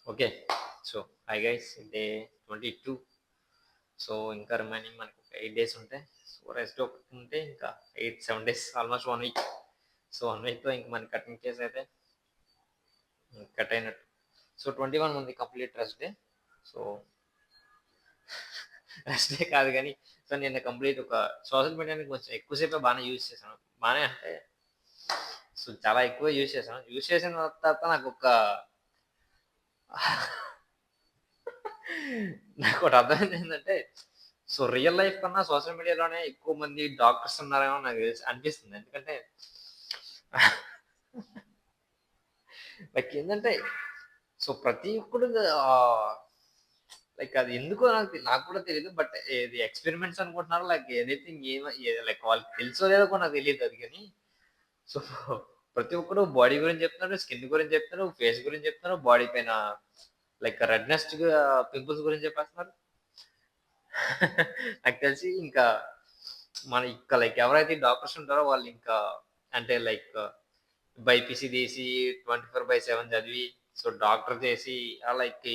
Okay. So, hi guys day 22. So, ఇంకా remaining మనకు ఒక 8 డేస్ ఉంటాయి. సో, రెస్ట్ ఒకటి ఉంటే ఇంకా 7 డేస్ ఆల్మోస్ట్ 1 వీక్. సో, 1 వీక్‌తో ఇంక మన కటింగ్ కేస్ అయితే కట్ అయినట్టు. సో, 21 ఉంది complete rest day. So, rest day కాదు గానీ, సో, నిన్న కంప్లీట్ ఒక సోషల్ మీడియాని కొంచెం ఎక్కువ సేపే బానే యూజ్ చేశాను. బానే అంటే సో, చాలా ఎక్కువ యూజ్ చేశాను. యూజ్ చేసిన తర్వాత నాకొక నాకోటి అర్థమైంది ఏంటంటే, సో రియల్ లైఫ్ కన్నా సోషల్ మీడియాలోనే ఎక్కువ మంది డాక్టర్స్ ఉన్నారేమో నాకు అనిపిస్తుంది. ఎందుకంటే లైక్ ఏంటంటే సో ప్రతి ఒక్కడు లైక్ అది ఎందుకో నాకు కూడా తెలియదు. బట్ ఇది ఎక్స్పెరిమెంట్స్ అనుకుంటున్నారో లైక్ ఎనీథింగ్ లైక్ వాళ్ళకి తెలుసో లేదో కూడా నాకు తెలియదు అది కానీ. సో ప్రతి ఒక్కరు బాడీ గురించి చెప్తున్నారు, స్కిన్ గురించి చెప్తున్నారు, ఫేస్ గురించి చెప్తున్నారు, బాడీ పైన లైక్ రెడ్నెస్ పింపుల్స్ గురించి చెప్పేస్తున్నారు. నాకు తెలిసి ఇంకా మన ఇంకా లైక్ ఎవరైతే డాక్టర్స్ ఉంటారో వాళ్ళు ఇంకా అంటే లైక్ బైపీసీ తీసి 24/7 చదివి సో డాక్టర్ చేసి లైక్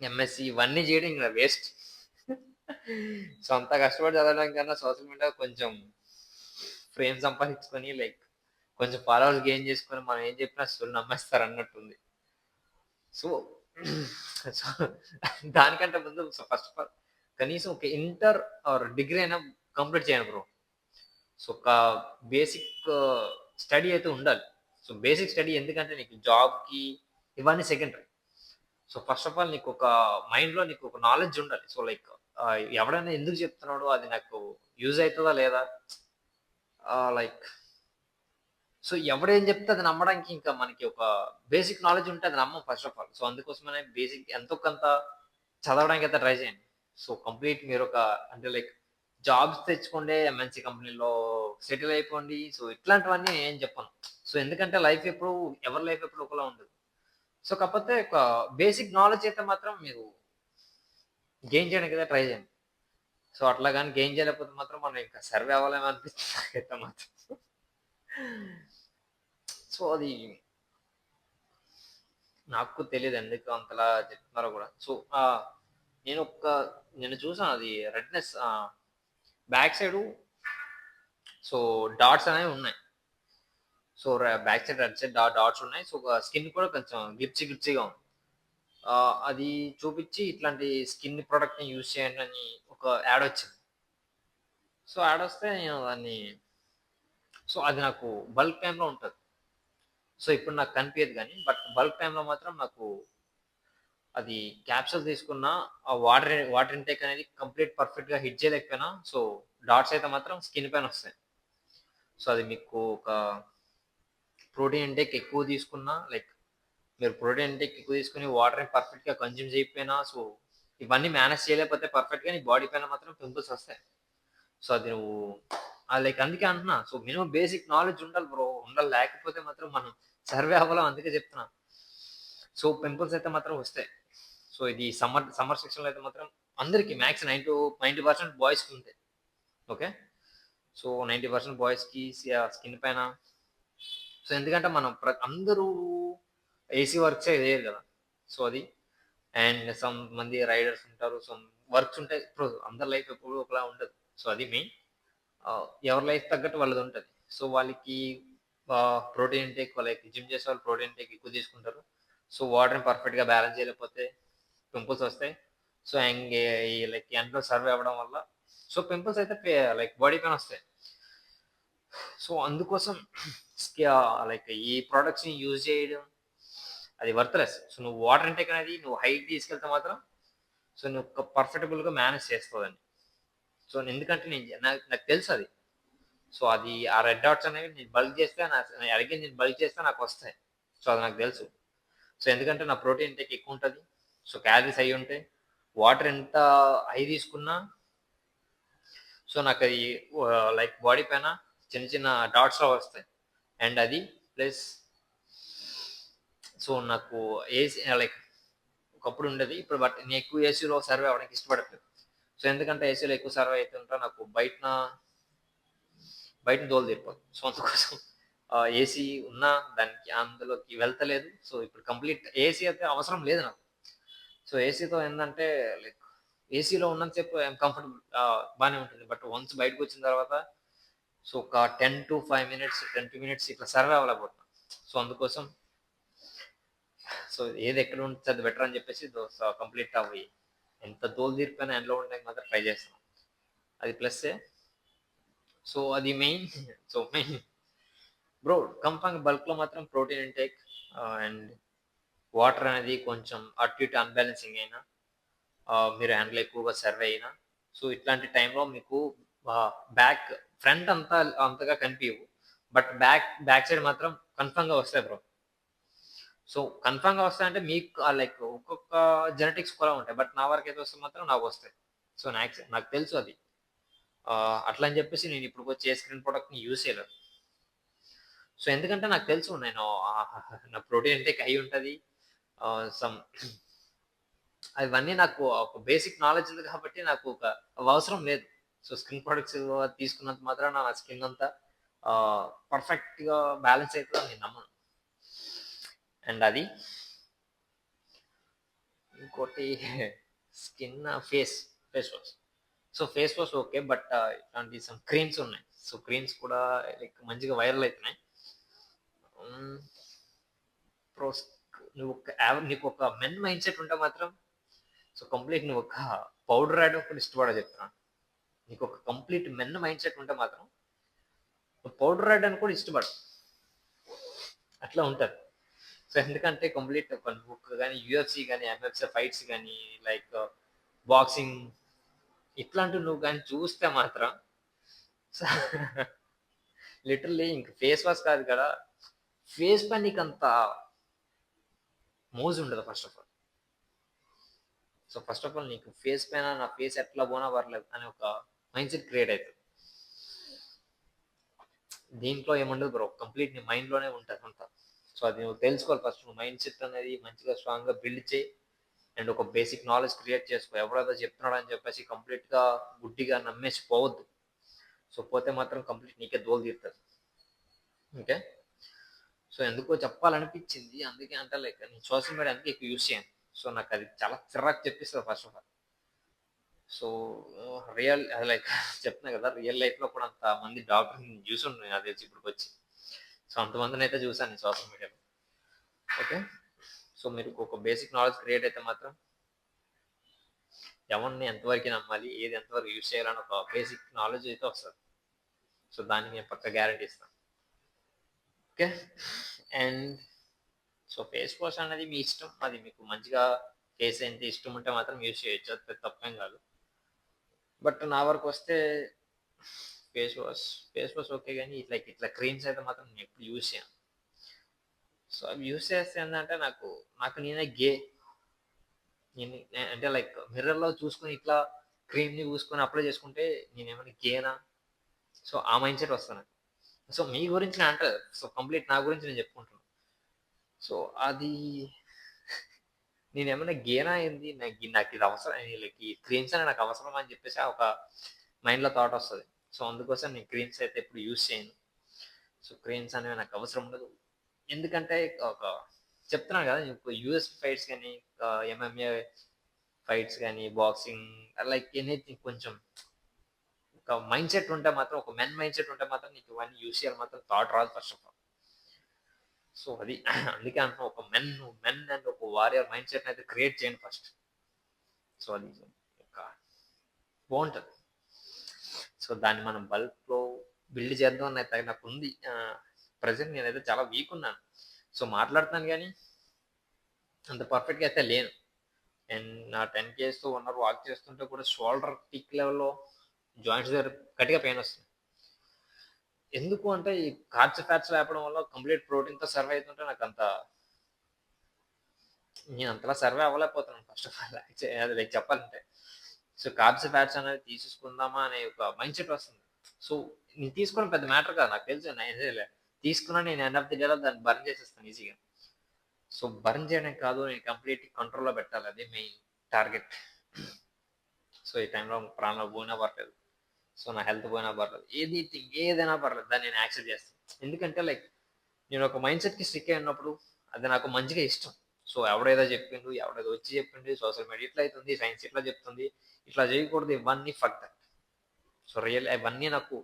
ఎంఎస్సి ఇవన్నీ చేయడం ఇంకా వేస్ట్. సో అంత కష్టపడి చదవడం కన్నా సోషల్ మీడియా కొంచెం ఫ్రేమ్ సంపాదించుకొని లైక్ కొంచెం ఫాలోవర్స్ గెయిన్ చేసుకొని మనం ఏం చెప్పినా అసలు నమ్మేస్తారు అన్నట్టుంది. సో సో దానికంటే ముందు ఫస్ట్ ఆఫ్ ఆల్ కనీసం ఒక ఇంటర్ ఆర్ డిగ్రీ అయినా కంప్లీట్ చేయండి బ్రో. సో ఒక బేసిక్ స్టడీ అయితే ఉండాలి. సో బేసిక్ స్టడీ ఎందుకంటే నీకు జాబ్‌కి ఇవన్నీ secondary. So first of all నీకు ఒక మైండ్‌లో నీకు ఒక నాలెడ్జ్ ఉండాలి. సో లైక్ ఎవడైనా ఎందుకు చెప్తున్నాడో అది నాకు యూజ్ అయితదా లేదా? లైక్ సో ఎవడేం చెప్తే అది నమ్మడానికి ఇంకా మనకి ఒక బేసిక్ నాలెడ్జ్ ఉంటే అది నమ్మం ఫస్ట్ ఆఫ్ ఆల్. సో అందుకోసమనే బేసిక్ ఎంతో కొంత చదవడానికైతే ట్రై చేయండి. సో కంప్లీట్ మీరొక అంటే లైక్ జాబ్స్ తెచ్చుకోండి, ఎంఎన్‌సి కంపెనీలో సెటిల్ అయిపోండి. సో ఇట్లాంటివన్నీ నేను చెప్పను. సో ఎందుకంటే లైఫ్ ఎప్పుడు ఎవరి లైఫ్ ఎప్పుడు ఒకలా ఉండదు. సో కాకపోతే ఒక బేసిక్ నాలెడ్జ్ అయితే మాత్రం మీరు గెయిన్ చేయడానికైతే ట్రై చేయండి. సో అట్లా గాని గెయిన్ చేయలేకపోతే మాత్రం మనం ఇంకా సర్వే అవ్వలేమో అనిపిస్తుంది నాకైతే మాత్రం. సో అది నాకు తెలీదు ఎందుకు అంతలా చెప్తున్నారో కూడా. సో నేను నేను చూసాను అది redness back side so dots అనేవి ఉన్నాయి. So back side red side dots ఉన్నాయి. సో స్కిన్ కూడా కొంచెం గిర్చీగా ఉంది. అది చూపించి ఇట్లాంటి స్కిన్ ప్రొడక్ట్‌ని యూజ్ చేయండి అని ఒక యాడ్ వచ్చింది. సో యాడ్ వస్తే నేను దాన్ని సో అది నాకు బల్క్ టైమ్‌లో ఉంటది. సో ఇప్పుడు నాకు కనిపియదు గానీ, బట్ బల్క్ టైమ్‌లో మాత్రం నాకు అది క్యాప్సూల్ తీసుకున్న ఆ వాటర్ ఇంటేక్ అనేది కంప్లీట్ పర్ఫెక్ట్‌గా హిట్ చేయలేకపోయినా, సో డాట్స్ అయితే మాత్రం స్కిన్ పైన వస్తాయి. సో అది మీకు ఒక ప్రోటీన్ ఇంటేక్ ఎక్కువ తీసుకున్నా లైక్ మీరు ప్రోటీన్ ఇంటేక్ ఎక్కువ తీసుకొని వాటర్‌ని పర్ఫెక్ట్‌గా కన్జ్యూమ్ చేయకపోయినా, సో ఇవన్నీ మేనేజ్ చేయలేకపోతే పర్ఫెక్ట్‌గా నీ బాడీ పైన మాత్రం పింపుల్స్ వస్తాయి. సో అది నువ్వు లైక్ అందుకే అంటున్నా. సో మినిమమ్ బేసిక్ నాలెడ్జ్ ఉండాలి బ్రో. ఉండాలి లేకపోతే మాత్రం మనం సర్వే అవ్వలేం అందుకే చెప్తున్నా. సో పింపుల్స్ అయితే మాత్రం వస్తాయి. సో ఇది సమ్మర్ సెక్షన్‌లో అయితే మాత్రం అందరికి మ్యాక్స్ 90% బాయ్స్‌కి ఉంటాయి. ఓకే. సో 90% బాయ్స్‌కి స్కిన్ పైన సో ఎందుకంటే మనం అందరూ ఏసీ వర్క్సే చేయరు కదా! సో అది అండ్ సమ్ మంది రైడర్స్ ఉంటారు. సమ్ వర్క్స్ ఉంటాయి. ఇప్పుడు అందరి లైఫ్ ఎప్పుడు ఒకలా ఉండదు. సో అది మెయిన్. ఎవరి లైఫ్ తగ్గట్టు వాళ్ళదుంటది. సో వాళ్ళకి ప్రోటీన్ ఇంటేక్ వాళ్ళకి జిమ్ చేసేవాళ్ళు ప్రోటీన్ ఇంటేక్ ఎక్కువ తీసుకుంటారు. సో వాటర్‌ని పర్ఫెక్ట్‌గా బ్యాలెన్స్ చేయలేకపోతే పింపుల్స్ వస్తాయి. సో ఈ లైక్ ఎండలో సర్వే అవ్వడం వల్ల సో పింపుల్స్ అయితే లైక్ బాడీ పైన వస్తాయి. సో అందుకోసం లైక్ ఈ ప్రొడక్ట్స్‌ని యూజ్ చేయడం అది వర్త్‌లెస్. సో నువ్వు వాటర్ ఇంటేక్ అనేది నువ్వు హైట్ తీసుకెళ్తే మాత్రం సో నువ్వు పర్ఫెక్టబుల్‌గా మేనేజ్ చేస్తావని. సో ఎందుకంటే నాకు నాకు తెలుసది. సో అది ఆ రెడ్ డాట్స్ అనేవి నేను బల్క్ చేస్తే అగైన్ నేను బల్క్ చేస్తే నాకొస్తాయి. సో అది నాకు తెలుసు. సో ఎందుకంటే నా ప్రోటీన్ ఇంటేక్ ఎక్కువుంటది. సో క్యాలరీస్ హై ఉంటాయి. వాటర్ ఎంత హై తీసుకున్నా సో నాకది లైక్ బాడీ పైన చిన్న చిన్న డాట్స్‌లా వస్తాయి. అండ్ అది ప్లస్ సో నాకు లైక్ ఒకప్పుడు ఉండేది. ఇప్పుడు బట్ నేను ఎక్కువ ఏసీలో సర్వే అవ్వడానికి ఇష్టపడట్లేదు. సో ఎందుకంటే ఏసీలో ఎక్కువ సర్వే అయితుంటే నాకు బయటన దోల తీరిపోద్ది. సో అందుకోసం ఏసీ ఉన్నా దానికి అందులోకి వెళ్తలేదు. సో ఇప్పుడు కంప్లీట్ ఏసీ అయితే అవసరం లేదు నాకు. సో ఏసీతో ఏందంటే లైక్ ఏసీలో ఉన్నంత సేపు కంఫర్టబుల్ బానే ఉంటుంది. బట్ వన్స్ బయటకొచ్చిన తర్వాత సో ఒక 10-5 మినిట్స్, 10 మినిట్స్ ఇట్లా సర్వే అవ్వలేకపోతున్నా. సో అందుకోసం సో ఏది ఎక్కడ ఉంటే అది బెటర్ అని చెప్పేసి కంప్లీట్ అవి ఎంత తోలు తీరిపోయినా ఎండలో ఉండడానికి మాత్రం ట్రై చేస్తాను. అది ప్లస్సే. సో అది మెయిన్. సో మెయిన్ బ్రో కంపంగ్ బల్క్‌లో మాత్రం ప్రోటీన్ ఇంటేక్ అండ్ వాటర్ అనేది కొంచెం అటు ఇటు అన్‌బ్యాలెన్సింగ్ అయినా మీరు హ్యాండ్‌లో ఎక్కువగా సర్వ్ అయినా సో ఇట్లాంటి టైంలో మీకు బ్యాక్ ఫ్రంట్ అంతా అంతగా కనిపియవు. బట్ బ్యాక్ సైడ్ మాత్రం కన్ఫర్మ్‌గా వస్తాయి బ్రో. సో కన్ఫర్మ్‌గా వస్తాయంటే మీకు లైక్ ఒక్కొక్క జెనెటిక్స్ కూడా ఉంటాయి. బట్ నా వరకైతే వస్తే మాత్రం నాకొస్తాయి. సో నాకు తెలుసు అది. అట్లా అని చెప్పేసి నేను ఇప్పటికొచ్చి ఏ స్క్రీన్ ప్రొడక్ట్‌ని యూజ్ చేయలేదు. సో ఎందుకంటే నాకు తెలుసు నేను నా ప్రోటీన్ ఇంటేక్ అయ్యి ఉంటది. సమ్ అవన్నీ నాకు ఒక బేసిక్ నాలెడ్జ్ ఉంది కాబట్టి నాకు అవసరం లేదు. సో స్కిన్ ప్రొడక్ట్స్ తీసుకున్నంత మాత్రాన నా స్కిన్ అంతా పర్ఫెక్ట్‌గా బ్యాలెన్స్ అయితదని నేను నమ్మను. అండ్ అది ఇంకోటి skin face wash. So face wash okay. But ఇట్లాంటి సమ్ క్రీమ్స్ ఉన్నాయి. సో క్రీమ్స్ కూడా లైక్ మంచిగా వైరల్ అయితున్నాయి. హ్మ్. ప్రోస్ నీకు ఒక మెన్ మైండ్ సెట్ ఉంటే మాత్రం సో కంప్లీట్ నువ్వు ఒక పౌడర్ రాయడం కూడా ఇష్టపడవు చెప్తున్నాను. నీకు ఒక కంప్లీట్ మెన్ మైండ్ సెట్ ఉంటే మాత్రం నువ్వు పౌడర్ రాయడానికి కూడా ఇష్టపడవు. అట్లా ఉంటది. సో ఎందుకంటే కంప్లీట్ కొన్ని బుక్ గాని, యూఎఫ్‌సి గాని, ఎంఎఫ్‌సి ఫైట్స్ గాని, లైక్ బాక్సింగ్ ఇట్లాంటివి నువ్వు గాని చూస్తే మాత్రం సో లిటరల్లీ ఇంక ఫేస్ వాష్ కాదు కదా! ఫేస్ పైన నీకంత మోజుండదు first of all. So first of all నీకు ఫేస్ పైన నా ఫేస్ ఎట్లా పోనా పర్లేదు అనే ఒక మైండ్ సెట్ క్రియేట్ అయితది. దీంట్లో ఏముండదు బ్రో. కంప్లీట్ నీ మైండ్‌లోనే ఉంటదంతా. సో అది నువ్వు తెలుసుకోవాలి ఫస్ట్. నువ్వు మైండ్ సెట్ అనేది మంచిగా స్ట్రాంగ్‌గా బిల్డ్ చేయి. అండ్ ఒక బేసిక్ నాలెడ్జ్ క్రియేట్ చేసుకో. ఎవడేదో చెప్తున్నాడని చెప్పేసి కంప్లీట్‌గా గుడ్డిగా నమ్మేసి పోవద్దు. సో పోతే మాత్రం కంప్లీట్ నీకే దోల తీరుతది. ఓకే. సో ఎందుకో చెప్పాలనిపించింది. అందుకే అంటే లైక్ నేను సోషల్ మీడియా అందుకే ఎక్కువ యూజ్ చేయను. సో నాకది చాలా చిరాకు తెప్పిస్తది first of all. So real like చెప్తున్నా కదా! రియల్ లైఫ్‌లో కూడా అంత మంది డాక్టర్‌ని చూసుండను నాకు తెలిసి ఇప్పటికొచ్చి. సో అంతమందినైతే చూసాను నేను సోషల్ మీడియాలో. ఓకే. సో మీరు ఒక బేసిక్ నాలెడ్జ్ క్రియేట్ అయితే మాత్రం ఎవరిని ఎంతవరకు నమ్మాలి, ఏది ఎంతవరకు యూజ్ చేయాలని ఒక బేసిక్ నాలెడ్జ్ అయితే వస్తది. సో దానికి నేను పక్కా గ్యారంటీ ఇస్తాను. Okay. And so face wash అనేది మీ ఇష్టం. అది మీకు మంచిగా ఫేస్ ఎంత ఇష్టం ఉంటే మాత్రం యూజ్ చేయొచ్చు. అది పెద్ద తప్పేం కాదు. బట్ నా వరకొస్తే face wash, face wash okay గానీ ఇట్లా క్రీమ్స్ అయితే మాత్రం నేను ఎప్పుడు యూజ్ చేయను. సో అవి యూజ్ చేస్తే ఏందంటే నాకు నేనే అంటే లైక్ మిర్రర్‌లో చూసుకొని ఇట్లా క్రీమ్‌ని పూసుకొని అప్లై చేసుకుంటే నేనేమైనా గేనా? సో ఆ మైండ్ సెట్ వస్తది నాకు. సో మీ గురించి నేను అంటలేదు. సో కంప్లీట్ నా గురించి నేను చెప్పుకుంటున్నా. సో అది నేనేమన్నా గేనా ఏంది? నాకిది అవసరం లైక్ ఈ క్రీమ్స్ అనేవి నాకు అవసరమా అని చెప్పేసి ఒక మైండ్‌లో థాట్ వస్తది. సో అందుకోసం నేను క్రీమ్స్ అయితే ఎప్పుడు యూజ్ చేయను. సో క్రీమ్స్ అనేవి నాకు అవసరం ఉండదు. ఎందుకంటే ఒక చెప్తున్నాను కదా! ఇప్పుడు యూఎఫ్‌సి ఫైట్స్ గాని, ఎంఎంఏ ఫైట్స్ గాని, బాక్సింగ్ లైక్ ఎనీథింగ్ కొంచెం ఒక మైండ్ సెట్ ఉంటే మాత్రం ఒక మెన్ మైండ్ సెట్ ఉంటే మాత్రం నీకు ఇవన్నీ యూజ్ చేయాలి మాత్రం థాట్ రాదు ఫస్ట్ ఆఫ్ ఆల్. సో అది అందుకే అంటున్నా ఒక మెన్ అండ్ ఒక వారియర్ మైండ్ సెట్‌ని అయితే క్రియేట్ చేయండి ఫస్ట్. సో అది ఒక బావుంటది. సో దాన్ని మనం బల్క్‌లో బిల్డ్ చేద్దాం అని అయితే నాకుంది. ప్రెజెంట్ నేనైతే చాలా వీక్ ఉన్నాను. సో మాట్లాడుతున్నాను గానీ అంత పర్ఫెక్ట్‌గా అయితే లేను. అండ్ నా 10 కేజీ‌తో 1 అవర్ వాక్ చేస్తుంటే కూడా షోల్డర్ పీక్ లెవెల్‌లో జాయింట్స్ దగ్గర గట్టిగా పెయిన్ వస్తుంది. ఎందుకు అంటే ఈ కార్బ్స్, ఫ్యాట్స్ లేపడం వల్ల కంప్లీట్ ప్రోటీన్‌తో సర్వైవ్ అయితుంటే నేను అంతలా సర్వైవ్ అవ్వలేకపోతున్నాను ఫస్ట్ ఆఫ్ ఆల్. అది లైక్ చెప్పాలంటే. సో కార్బ్స్, ఫ్యాట్స్ అనేది తీసేసుకుందామా అనే ఒక మైండ్ సెట్ వస్తుంది. సో నేను తీసుకోవడం పెద్ద మ్యాటర్ కాదు. నాకు తెలుసు తీసుకున్నా నేను ఎండ్ ఆఫ్ ది డేలో దాన్ని బర్న్ చేసేస్తాను ఈజీగా. సో బర్న్ చేయడం కాదు నేను కంప్లీట్ కంట్రోల్‌లో పెట్టాలి. అదే మెయిన్ టార్గెట్. సో ఈ టైంలో ప్రాణాలు పోయినా పర్లేదు. సో నా హెల్త్ పోయినా పర్లేదు. ఏదైనా పర్లేదు. దాన్ని నేను యాక్సెప్ట్ చేస్తాను. ఎందుకంటే లైక్ నేను ఒక మైండ్ సెట్‌కి స్టిక్ అయి ఉన్నప్పుడు అది నాకు మంచిగా ఇష్టం. సో, ఎవడేదో చెప్పిండు, ఎవడేదో వచ్చి చెప్పిండు, సోషల్ మీడియా ఇట్లా అయితుంది, సైన్స్ ఇట్లా చెప్తుంది, ఇట్లా చేయకూడదు ఇవన్నీ ఫక్ దట్. సో, అవన్నీ నాకు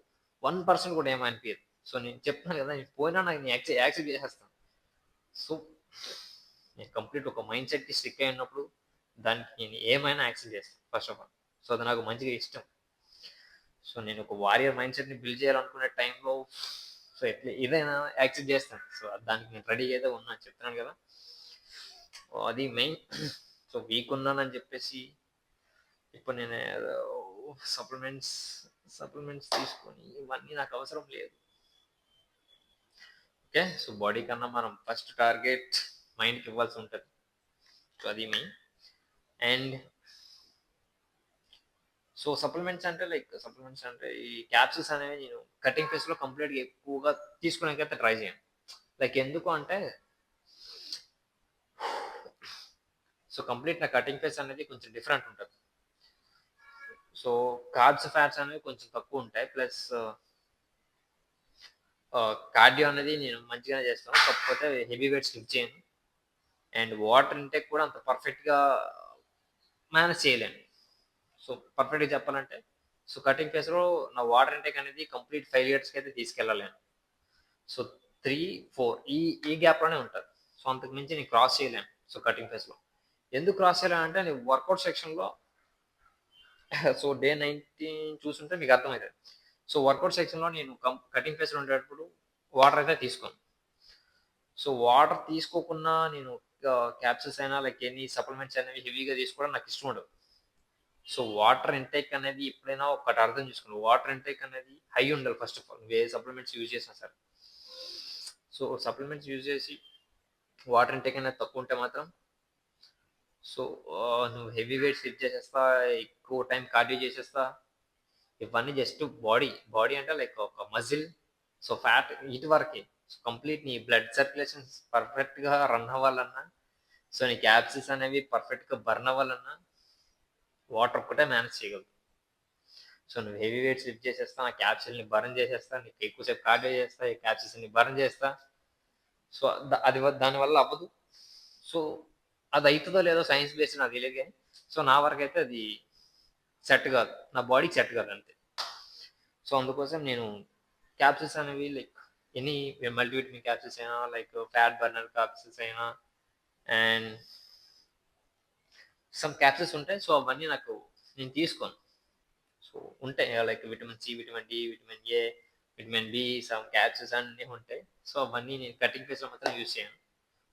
1% కూడా ఏమి అనిపియదు. సో, నేను చెప్తున్నాను కదా! నేను పోయినా నాకు నేను యాక్సెప్ట్ చేసేస్తాను. సో, నేను కంప్లీట్ ఒక మైండ్ సెట్‌కి స్టిక్ అయి ఉన్నప్పుడు దానికి నేను ఏమైనా యాక్సెప్ట్ చేస్తాను ఫస్ట్ ఆఫ్ ఆల్. సో, అది నాకు మంచిగా ఇష్టం. సో, నేను ఒక వారియర్ మైండ్ సెట్‌ని బిల్డ్ చేయాలనుకునే టైంలో సో, ఏదైనా యాక్సెప్ట్ చేస్తాను. సో, దానికి నేను రెడీగా అయితే ఉన్నాను చెప్తున్నాను కదా! అది మెయిన్. సో, వీక్ ఉన్నానని చెప్పేసి ఇప్పుడు నేను సప్లిమెంట్స్ సప్లిమెంట్స్ తీసుకొని ఇవన్నీ నాకు అవసరం లేదు. ఓకే. సో, బాడీ కన్నా మనం ఫస్ట్ టార్గెట్ మైండ్‌కి ఇవ్వాల్సి ఉంటది. సో, అది మెయిన్. అండ్ సో, సప్లిమెంట్స్ అంటే ఈ క్యాప్సూల్స్ అనేవి నేను కటింగ్ ఫేస్‌లో కంప్లీట్‌గా ఎక్కువగా తీసుకోవడానికైతే ట్రై చేయను. లైక్ ఎందుకు అంటే సో, కంప్లీట్ నా కటింగ్ ఫేస్ అనేది కొంచెం డిఫరెంట్ ఉంటది. సో, కార్బ్స్, ఫ్యాట్స్ అనేవి కొంచెం తక్కువుంటాయి. ప్లస్ కార్డియో అనేది నేను మంచిగానే చేస్తాను. కాకపోతే హెవీ వెయిట్స్ లిఫ్ట్ చేయను. అండ్ వాటర్ ఇంటేక్ కూడా అంత పర్ఫెక్ట్‌గా మేనేజ్ చేయలేను. సో, పర్ఫెక్ట్‌గా చెప్పాలంటే సో, కటింగ్ ఫేస్‌లో నా వాటర్ ఇంటేక్ అనేది కంప్లీట్ 5 లీటర్స్‌కైతే తీసుకెళ్ళలేను. సో, 3, 4 ఈ గ్యాప్‌లోనే ఉంటది. సో, అంతకు మించి నేను క్రాస్ చేయలేను. సో, కటింగ్ ఫేస్‌లో. ఎందుకు క్రాస్ చేయలేనంటే నేను వర్కౌట్ సెక్షన్‌లో సో, డే 19 చూసుంటే మీకు అర్థమైతది. సో, వర్కౌట్ సెక్షన్‌లో నేను కటింగ్ ఫేస్‌లో ఉండేటప్పుడు వాటర్ అయితే తీసుకోను. సో, వాటర్ తీసుకోకున్నా నేను క్యాప్సూల్స్ అయినా లైక్ ఎనీ సప్లిమెంట్స్ అనేవి హెవీగా తీసుకోవడం నాకు ఇష్టం ఉండదు. సో, వాటర్ ఇంటేక్ అనేది ఎప్పుడైనా ఒకటి అర్థం చేసుకోండి. వాటర్ ఇంటేక్ అనేది హై ఉండాలి first of all. A supplements use చేసినా సరే. సో, సప్లిమెంట్స్ యూజ్ చేసి వాటర్ ఇంటేక్ అనేది తక్కువ ఉంటే మాత్రం సో, నువ్వు హెవీ వెయిట్స్ లిఫ్ట్ చేసేస్తా, ఎక్కువ టైం కార్డియో చేసేస్తా. ఇవన్నీ జస్ట్ బాడీ అంటే లైక్ ఒక మజిల్. సో, ఫ్యాట్ ఇటు వరకే. సో, కంప్లీట్ నీ బ్లడ్ సర్క్యులేషన్స్ పర్ఫెక్ట్‌గా రన్ అవ్వాలన్నా, సో, నీ క్యాప్సూల్స్ అనేవి పర్ఫెక్ట్‌గా బర్న్ అవ్వాలన్నా వాటర్ ఒక్కటే మేనేజ్ చేయగలదు. సో, నువ్వు హెవీ వెయిట్స్ లిఫ్ట్ చేసేస్తా, ఆ క్యాప్సూల్‌ని బర్న్ చేసేస్తా, నీకు ఎక్కువ సేపు కార్డియో చేస్తా, ఈ క్యాప్సూల్స్‌ని బర్న్ చేస్తా. సో, దానివల్ల అవ్వదు. సో, అది అయితదో లేదో సైన్స్ బేస్డ్ నాకు తెలీదు గానీ, సో, నా వరకైతే అది సెట్ కాదు. నా బాడీకి సెట్ కాదు అంతే. సో, అందుకోసం నేను క్యాప్సూల్స్ అనేవి లైక్ ఎనీ మల్టీవిటమిన్ క్యాప్సూల్స్ అయినా, లైక్ ఫ్యాట్ బర్నర్ క్యాప్సూల్స్ అయినా అండ్ సమ్ క్యాప్సూల్స్ ఉంటాయి. సో, అవన్నీ నేను తీసుకోను. సో, ఉంటాయి like vitamin C, vitamin D, vitamin A, vitamin B, some capsules అన్నీ ఉంటాయి. సో, అవన్నీ నేను కటింగ్ ఫేస్‌లో మాత్రం యూజ్ చేయను.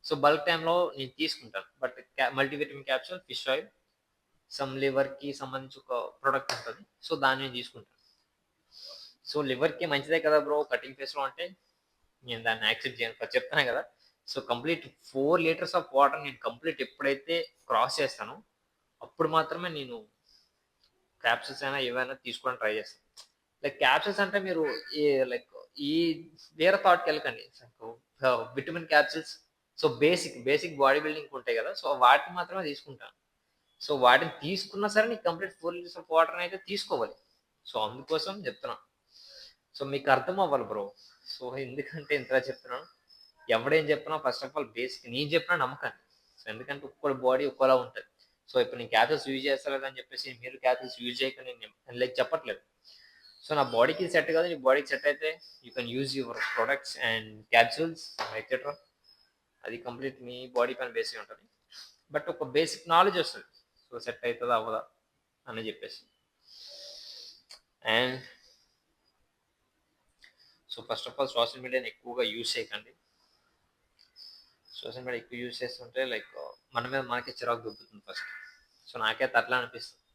సో, బల్క్ టైమ్‌లో నేను తీసుకుంటాను. But multivitamin capsule, fish oil, some లివర్‌కి సంబంధించి ఒక ప్రొడక్ట్ ఉంటది. సో, దాన్ని నేను తీసుకుంటాను. సో, లివర్‌కి మంచిదే కదా బ్రో కటింగ్ ఫేస్‌లో అంటే నేను దాన్ని యాక్సెప్ట్ చేయను. ఫస్ట్ చెప్తున్నా కదా! So, complete 4 litres of water నేను కంప్లీట్ ఎప్పుడైతే క్రాస్ చేస్తానో, అప్పుడు మాత్రమే నేను క్యాప్సూల్స్ అయినా ఏవైనా తీసుకోవడానికి ట్రై చేస్తాను. లైక్ క్యాప్సూల్స్ అంటే మీరు ఈ లైక్ ఈ వేరే థాట్‌కెళ్ళకండి. Vitamin capsules so, basic body బిల్డింగ్‌కి ఉంటాయి కదా! సో, వాటిని మాత్రమే తీసుకుంటాను. సో, వాటిని తీసుకున్నా సరే నీకు కంప్లీట్ 4 లీటర్స్ ఆఫ్ వాటర్‌ని అయితే తీసుకోవాలి. సో, అందుకోసం చెప్తున్నా. సో, మీకు అర్థం అవ్వాలి బ్రో. సో, ఎందుకంటే ఇంతలా చెప్తున్నాను. ఎవడేం చెప్పినా ఫస్ట్ ఆఫ్ ఆల్ బేసిక్ నేను చెప్పినా నమ్మకండి. సో, ఎందుకంటే ఒక్కోడి బాడీ ఒక్కోలా ఉంటది. సో, ఇప్పుడు నేను క్యాప్సూల్స్ యూజ్ చేస్తలేదని చెప్పేసి మీరు క్యాప్సూల్స్ యూజ్ చేయకని నేను లైక్ చెప్పట్లేదు. సో, నా బాడీకి సెట్ కాదు. నీ బాడీకి సెట్ అయితే you can use your products and capsules etcetera. అది కంప్లీట్ మీ బాడీ పైన బేస్ అయి ఉంటది. బట్ ఒక బేసిక్ నాలెడ్జ్ వస్తది. సో, సెట్ అయితదా? అవ్వదా? అని చెప్పేసి. And so, first of all social మీడియాని ఎక్కువగా యూజ్ చేయకండి. సోషల్ మీడియా ఎక్కువ యూజ్ చేస్తుంటే లైక్ మన మీద మనకే చిరాకు దుబ్బుతుంది ఫస్ట్. సో, నాకైతే అట్లా అనిపిస్తుంది.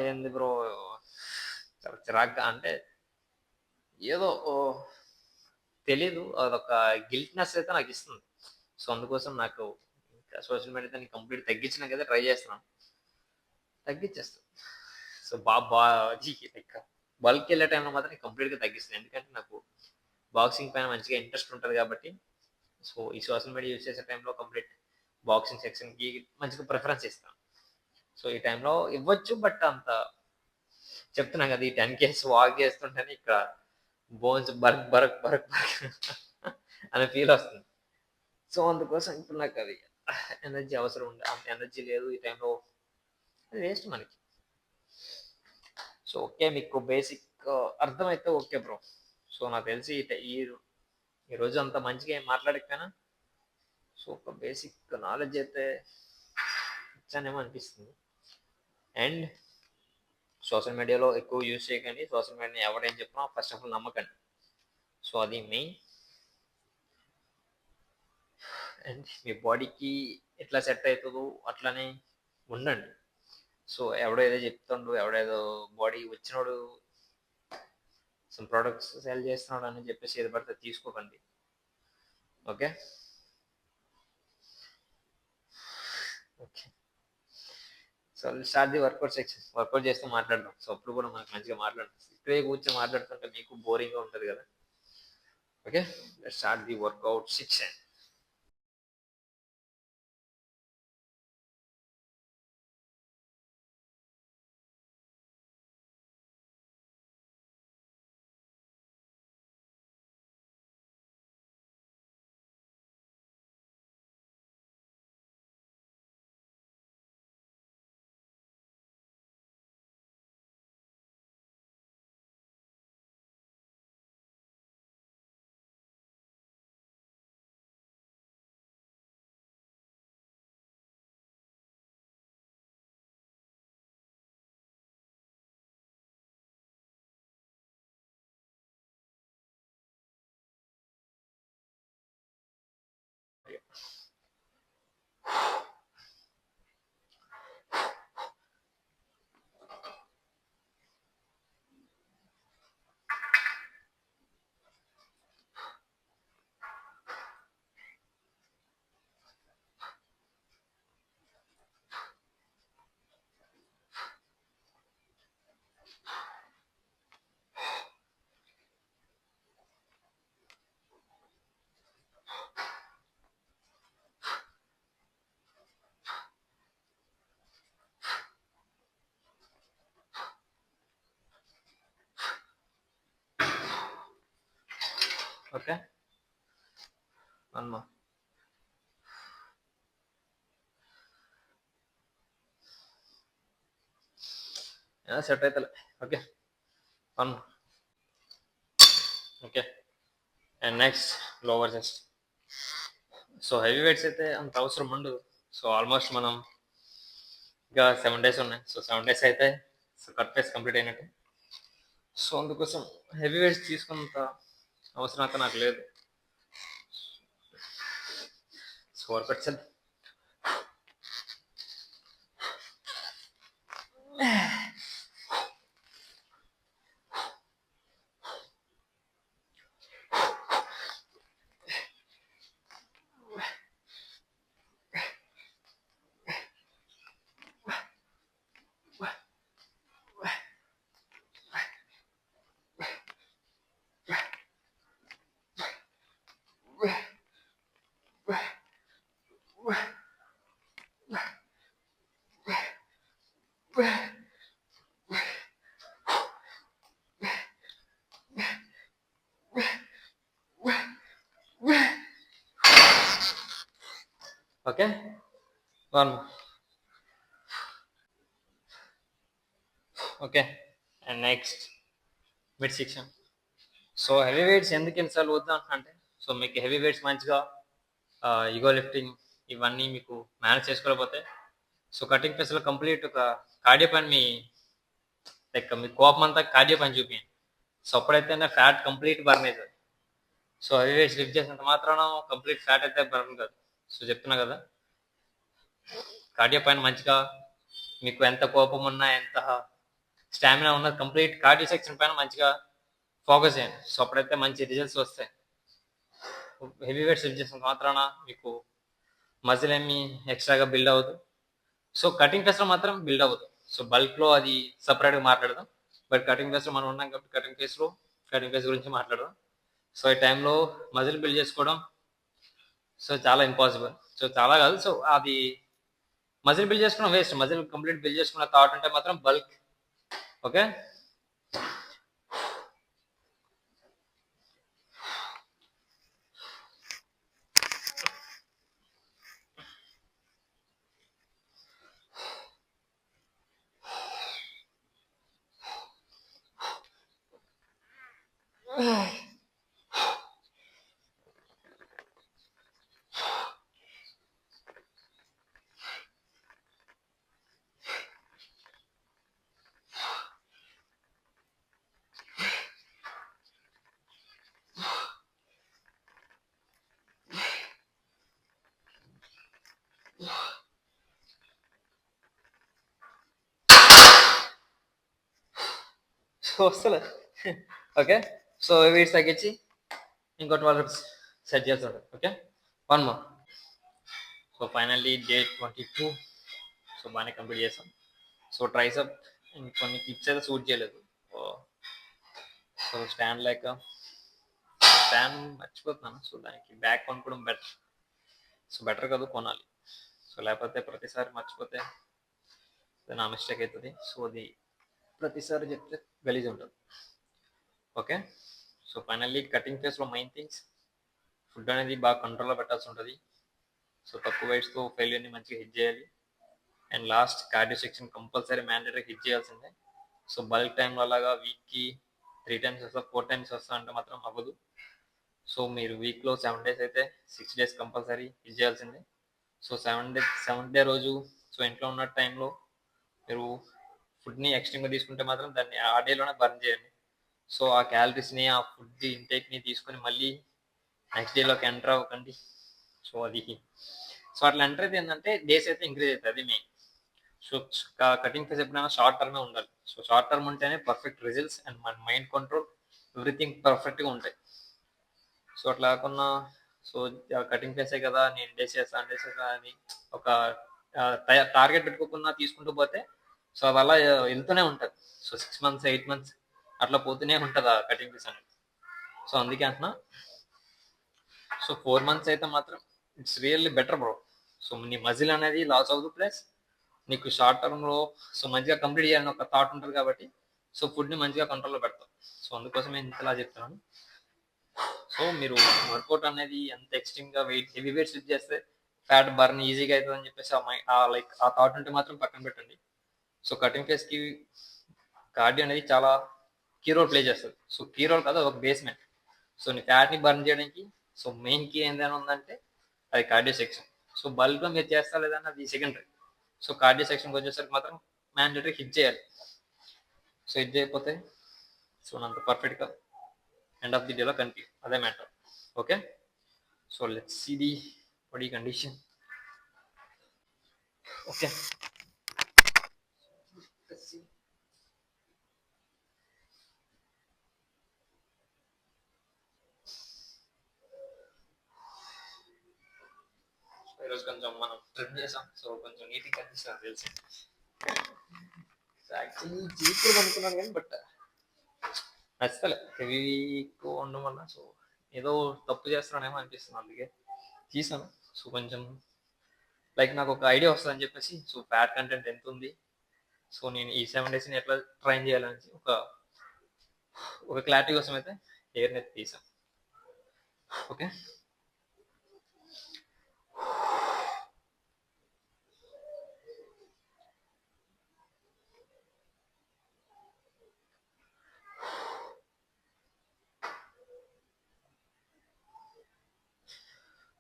ఏంది బ్రో చాలా చిరాకుగా అంటే ఏదో తెలీదు. అదొక గిల్ట్‌నెస్ అయితే నాకిస్తుంది. సో, అందుకోసం నాకు ఇంకా సోషల్ మీడియాని కంప్లీట్ తగ్గించడానికైతే ట్రై చేస్తున్నాను. తగ్గిచ్చేస్తా. సో, బా బా అది లైక్ బల్క్‌కెళ్ళే టైంలో మాత్రం నేను కంప్లీట్‌గా తగ్గిస్తాను. ఎందుకంటే నాకు బాక్సింగ్ పైన మంచిగా ఇంట్రెస్ట్ ఉంటది కాబట్టి, సో, ఈ సోషల్ మీడియా యూజ్ చేసే టైంలో కంప్లీట్ బాక్సింగ్ సెక్షన్‌కి మంచిగా ప్రిఫరెన్స్ ఇస్తాను. సో, ఈ టైంలో ఇవ్వచ్చు. బట్ అంత చెప్తున్నా కదా! ఈ 10 కేస్ వాక్ చేస్తుంటేనే ఇక్కడ బోన్స్ బరక్ బరక్ బరక్ బరక్ అనే ఫీల్ వస్తుంది. సో అందుకోసం ఇప్పుడు నాకు అది ఎనర్జీ అవసరం ఉంది. అంత ఎనర్జీ లేదు ఈ టైంలో, అది వేస్ట్ మనకి. సో ఓకే, మీకు బేసిక్ అర్థమైతే ఓకే బ్రో. సో నాకు తెలిసి ఈ రోజు అంత మంచిగా ఏం మాట్లాడకపోయినా సో ఒక బేసిక్ నాలెడ్జ్ అయితే ఇచ్చానేమో అనిపిస్తుంది. అండ్ సోషల్ మీడియాలో ఎక్కువ యూజ్ చేయకండి. సోషల్ మీడియాని ఎవరేం చెప్పినా ఫస్ట్ ఆఫ్ ఆల్ నమ్మకండి. సో అది మెయిన్. అండ్ మీ బాడీకి ఎట్లా సెట్ అవుతుందో అట్లానే ఉండండి. సో ఎవడో ఏదో చెప్తుండు, ఎవడేదో బాడీ వచ్చినోడు సమ్ ప్రోడక్ట్స్ సెల్ చేస్తున్నాడు అని చెప్పేసి ఏది పడితే తీసుకోకండి. Okay okay. So start the workout section. Workout చేస్తూ మాట్లాడదాం. సో అప్పుడు కూడా మనకు మంచిగా మాట్లాడతాం. ఇక్కడే కూర్చొని మాట్లాడుతుంటే మీకు బోరింగ్గా ఉంటుంది కదా. Okay, start the workout section. Okay అమ్మా, సెట్ అవుతలే. Okay one. Okay, and next lower chest. So heavy weights అయితే అంత అవసరం ఉండదు. సో ఆల్మోస్ట్ మనం ఇంకా 7 days ఉన్నాయి. సో 7 days అయితే సో కట్ ఫేస్ కంప్లీట్ అయినట్టు. సో అందుకోసం హెవీ వెయిట్స్ తీసుకున్నంత అవసరం అయితే నాకు లేదు. సో వర్కౌట్ చేద్దాం. Okay one. Okay, and next mid section. So heavy weights ఎందుకు ఎన్నిసార్లు వద్దాం అంటే, సో మీకు హెవీ వెయిట్స్ మంచిగా ఈగో లిఫ్టింగ్ ఇవన్నీ మీకు మేనేజ్ చేసుకోలేకపోతే సో కటింగ్ ప్రెస్లో కంప్లీట్ ఒక కార్డియో పని లైక్ మీ కోపం అంతా కార్డియో పని చూపించండి. సో అప్పుడైతేనే ఫ్యాట్ కంప్లీట్ బర్న్ అవుతుంది. సో హెవీ వెయిట్స్ లిఫ్ట్ చేసినంత మాత్రాన కంప్లీట్ ఫ్యాట్ అయితే బర్న్ కాదు. సో చెప్తున్నా కదా, కార్డియో పైన మంచిగా మీకు ఎంత కోపం ఉన్నా ఎంత స్టామినా ఉన్నా కంప్లీట్ కార్డియో సెక్షన్ పైన మంచిగా ఫోకస్ చేయండి. సో అప్పుడైతే మంచి రిజల్ట్స్ వస్తాయి. హెవీ వెయిట్స్ లిఫ్ట్ చేసినంత మాత్రాన మీకు మజిల్ ఏమి ఎక్స్ట్రాగా బిల్డ్ అవ్వదు. సో కటింగ్ ప్రెస్లో మాత్రం బిల్డ్ అవ్వదు. సో బల్క్లో అది సపరేట్గా మాట్లాడదాం. బట్ కటింగ్ ప్రెస్లో మనం ఉన్నాం కాబట్టి కటింగ్ ప్రెస్ గురించి మాట్లాడదాం. సో ఈ టైంలో మజిల్ బిల్డ్ చేసుకోవడం సో చాలా ఇంపాసిబుల్. సో చాలా కాదు, సో అది మజిల్ బిల్డ్ చేసుకున్న వేస్ట్. మజిల్ కంప్లీట్ బిల్డ్ చేసుకున్న థాట్ ఉంటే మాత్రం బల్క్. ఓకే, సో వస్తలే. ఓకే, సో వీటి తగ్గించి ఇంకో 12 reps సెట్ చేస్తాడు. Okay, one more. So finally day 22. So బాగానే కంప్లీట్ చేసాం. సో ట్రైసప్ ఇంకొన్ని క్లిప్స్ అయితే షూట్ చేయలేదు. సో స్టాండ్ లేక స్టాండ్ మర్చిపోతున్నాను. సో దానికి బ్యాక్ కొనుక్కోవడం బెటర్. సో బెటర్ కాదు, కొనాలి. సో లేకపోతే ప్రతిసారి మర్చిపోతే నా మిస్టేక్ అవుతుంది. సో అది ప్రతిసారి చెప్తే గలీజ్ ఉంటుంది. ఓకే, సో ఫైనల్లీ కటింగ్ ఫేస్లో మెయిన్ థింగ్స్, ఫుడ్ అనేది బాగా కంట్రోల్లో పెట్టాల్సి ఉంటుంది. సో తక్కువ వెయిట్స్తో ఫెయిల్యూర్ని మంచిగా హిట్ చేయాలి. And last cardio section compulsory mandatory hit చేయాల్సిందే. సో బల్క్ టైంలో అలాగా వీక్కి 3 times వస్తా 4 times వస్తా అంటే మాత్రం అవ్వదు. సో మీరు వీక్లో 7 days అయితే 6 days కంపల్సరీ హిట్ చేయాల్సిందే. సో 7th డే రోజు సో ఇంట్లో ఉన్న టైంలో మీరు ఫుడ్ని ఎక్స్ట్రీమ్గా తీసుకుంటే మాత్రం దాన్ని ఆ డేలోనే బర్న్ చేయండి. సో ఆ క్యాలరీస్ని, ఆ ఫుడ్ ఇంటేక్ని తీసుకొని మళ్ళీ నెక్స్ట్ డేలోకి ఎంటర్ అవ్వకండి. సో అది అట్లా ఎంటర్ అయితే ఏంటంటే డేస్ అయితే ఇంక్రీజ్ అవుతుంది. అది మెయిన్. సో కటింగ్ ఫేస్ ఎప్పుడైనా షార్ట్ టర్మే ఉండాలి. సో షార్ట్ టర్మ్ ఉంటేనే పర్ఫెక్ట్ రిజల్ట్స్ అండ్ మన మైండ్ కంట్రోల్ ఎవ్రీథింగ్ పర్ఫెక్ట్గా ఉంటాయి. సో అట్లా కాకుండా సో కటింగ్ ఫేసే కదా నేను డేస్ చేస్తా అని ఒక టార్గెట్ పెట్టుకోకుండా తీసుకుంటూ పోతే సో అది అలా వెళ్తూనే ఉంటుంది. సో 6 months 8 months అట్లా పోతూనే ఉంటుంది ఆ కటింగ్ ఫేస్ అనేది. సో అందుకే అంటున్నా, సో 4 months అయితే మాత్రం it's really better bro. So నీ మజిల్ అనేది లాస్ అవ్వదు, ప్లస్ నీకు షార్ట్ టర్మ్లో సో మంచిగా కంప్లీట్ చేయాలని ఒక థాట్ ఉంటుంది కాబట్టి సో ఫుడ్ని మంచిగా కంట్రోల్లో పెడతాం. సో అందుకోసం నేను ఇంతలా చెప్తున్నాను. సో మీరు వర్కౌట్ అనేది ఎంత ఎక్స్ట్రీమ్గా హెవీ వెయిట్స్ లిఫ్ట్ చేస్తే ఫ్యాట్ బర్న్ ఈజీగా అవుతుంది అని చెప్పేసి లైక్ ఆ థాట్ ఉంటే మాత్రం పక్కన పెట్టండి. సో కటింగ్ ఫేస్కి కార్డియో అనేది చాలా కీ రోల్ ప్లే చేస్తుంది. సో కీ రోల్ కాదు, ఒక బేస్మెంట్. సో నీ ఫ్యాట్ని బర్న్ చేయడానికి సో మెయిన్ కీ ఏందైనా ఉందంటే అది కార్డియో సెక్షన్. సో బల్క్లో మీరు చేస్తా లేదన్న అది సెకండరీ. సో కార్డియో సెక్షన్కి వచ్చేసరికి మాత్రం మ్యాండేటరీ హిట్ చేయాలి. సో హిట్ చేయకపోతే సో అంత పర్ఫెక్ట్గా ఎండ్ ఆఫ్ ది డేలో కనిపి, అదే matter. Okay, so let's see the body condition. Okay, ఈరోజు కొంచెం మనం ట్రిమ్ చేసాం. సో కొంచెం నీట్గా కనిపిస్తుంది తెలిసి. యాక్చువల్లీ చీపురు అనుకున్నాను కానీ బట్ నచ్చలే హెవీ ఎక్కువ ఉండడం వల్ల. సో ఏదో తప్పు చేస్తున్నానేమో అనిపిస్తుంది, అందుకే తీసాను. సో కొంచెం లైక్ నాకు ఒక ఐడియా వస్తుందని చెప్పేసి సో ఫ్యాట్ కంటెంట్ ఎంత ఉంది, సో నేను ఈ 7 daysని ఎట్లా ట్రైన్ చేయాలని ఒక క్లారిటీ కోసం అయితే హెయిర్ని అయితే తీసాను. ఓకే,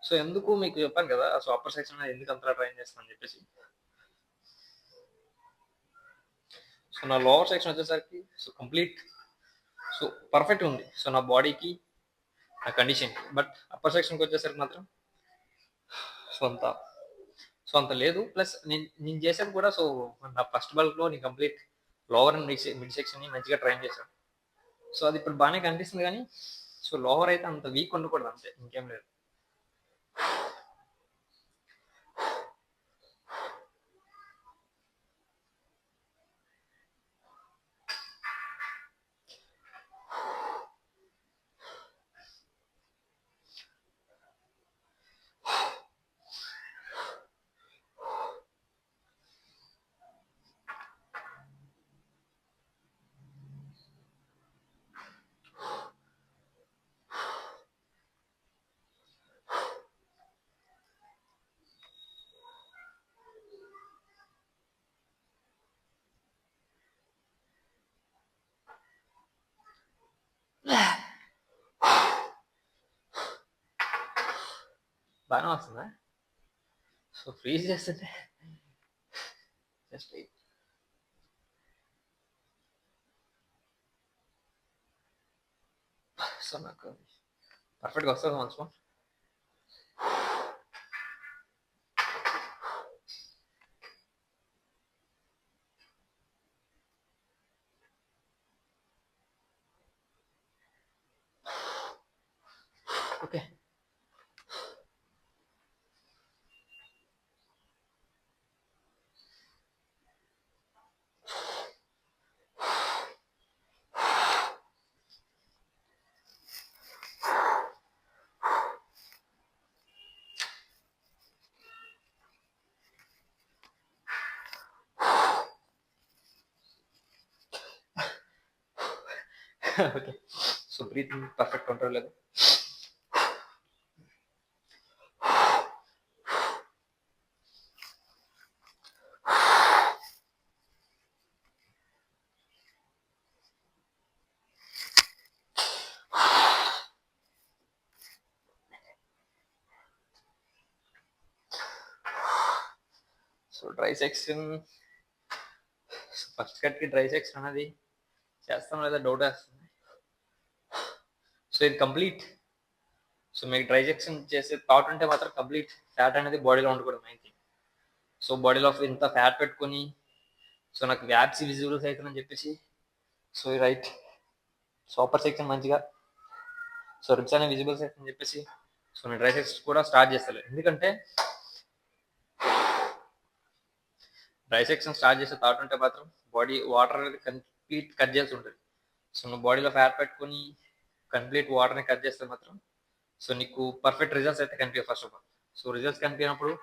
సో ఎందుకు మీకు చెప్పాను కదా, సో అప్పర్ సెక్షన్ ఎందుకు అంతలా ట్రైన్ చేస్తాను అని చెప్పేసి. సో నా లోవర్ సెక్షన్ వచ్చేసరికి సో కంప్లీట్ సో పర్ఫెక్ట్ ఉంది. సో నా బాడీకి, నా కండిషన్కి. బట్ అప్పర్ సెక్షన్కి వచ్చేసరికి మాత్రం సో అంత లేదు. ప్లస్ నేను చేసేది కూడా సో నా ఫస్ట్ బల్క్లో నేను కంప్లీట్ లోవర్ అండ్ మిడ్ సెక్షన్ని మంచిగా ట్రైన్ చేశాను. సో అది ఇప్పుడు బాగానే కనిపిస్తుంది కానీ సో లోవర్ అయితే అంత వీక్ ఉండకూడదు, అంతే, ఇంకేం లేదు. బాగానే వస్తుందా? సో ఫ్రీజ్ చేస్తుంటే జస్ట్ సో నాకు పర్ఫెక్ట్గా వస్తుంది one spoon. Okay. Okay. So breathing perfect control లేదు. సో డ్రై సెక్షన్ ఫస్ట్ కట్కి డ్రై సెక్షన్ అనేది చేస్తాం లేదా డౌట్ వేస్తుంది. సో ఇది కంప్లీట్. సో మీకు డ్రై సెక్షన్ చేసే థాట్ ఉంటే మాత్రం కంప్లీట్ ఫ్యాట్ అనేది బాడీలో ఉండకూడదు మెయిన్ థింగ్. సో బాడీలో ఇంత ఫ్యాట్ పెట్టుకొని సో నాకు వ్యాప్స్ విజిబుల్స్ అవుతుందని చెప్పేసి సో రైట్ సూపర్ సెక్షన్ మంచిగా సో రిప్స్ అనే విజిబుల్స్ అవుతుందని చెప్పేసి సో నేను డ్రై సెక్షన్ కూడా స్టార్ట్ చేస్తాను. ఎందుకంటే డ్రై సెక్షన్ స్టార్ట్ చేసే థాట్ ఉంటే మాత్రం బాడీ వాటర్ అనేది కంప్లీట్ కట్ చేసి ఉంటుంది. సో నువ్వు బాడీలో ఫ్యాట్ పెట్టుకుని కంప్లీట్ వాటర్ని కట్ చేస్తే మాత్రం సో నీకు పర్ఫెక్ట్ రిజల్ట్స్ అయితే కనిపించవు first of all. So results కనిపించినప్పుడు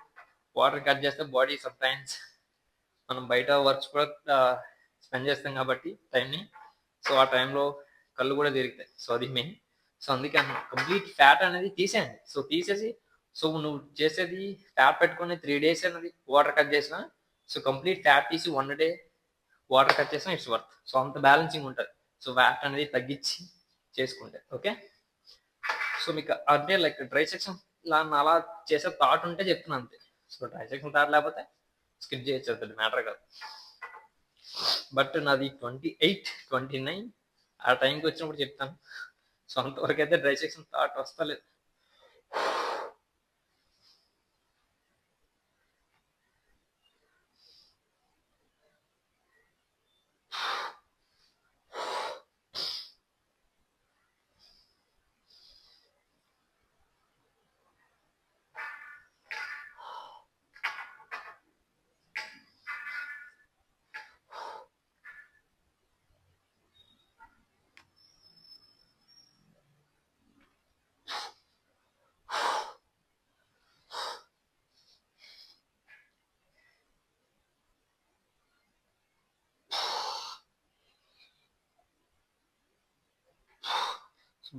వాటర్ కట్ చేస్తే బాడీ సమ్ టైమ్స్ మనం బయట వర్క్స్ కూడా స్పెండ్ చేస్తాం కాబట్టి టైంని. సో ఆ టైంలో కళ్ళు కూడా తిరుగుతాయి. సో అది మెయిన్. సో అందుకే కంప్లీట్ ఫ్యాట్ అనేది తీసేయండి. సో తీసేసి సో నువ్వు చేసేది ఫ్యాట్ పెట్టుకుని 3 days అనేది వాటర్ కట్ చేసిన సో కంప్లీట్ ఫ్యాట్ తీసి 1 day వాటర్ కట్ చేసినా ఇట్స్ వర్త్. సో అంత బ్యాలెన్సింగ్ ఉంటుంది. సో ఫ్యాట్ అనేది తగ్గించి చేసుకుంటే ఓకే. సో మీకు అంటే లైక్ డ్రై సెక్షన్ అలా చేసే థాట్ ఉంటే చెప్తున్నాను అంతే. సో డ్రై సెక్షన్ థాట్ లేకపోతే స్కిప్ చేయొచ్చు, అది మ్యాటర్ కాదు. బట్ నాది 28, 29 ఆ టైంకి వచ్చినప్పుడు చెప్తాను. సో అంతవరకు అయితే డ్రై సెక్షన్ థాట్ వస్తలేదు.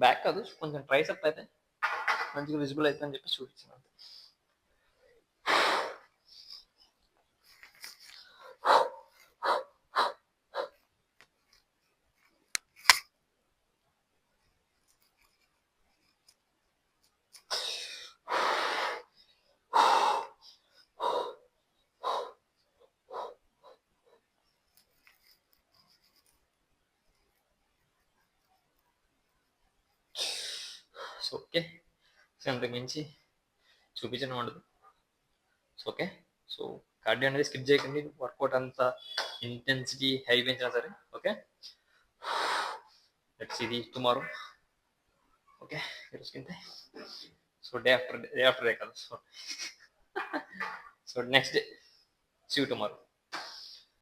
బ్యాక్ కాదు, కొంచెం ట్రైసెప్ అయితే మంచిగా విజిబుల్ అవుతుంది అని చెప్పి చూపించాను. So okay. సో అంతకు మించి చూపించడం ఉండదు. So okay. సో కార్డియో అనేది స్కిప్ చేయకండి. వర్కౌట్ అంతా ఇంటెన్సిటీ హై పెంచినా సరే okay. Let's see the tomorrow okay. So day after day కాదు. So next day see you tomorrow.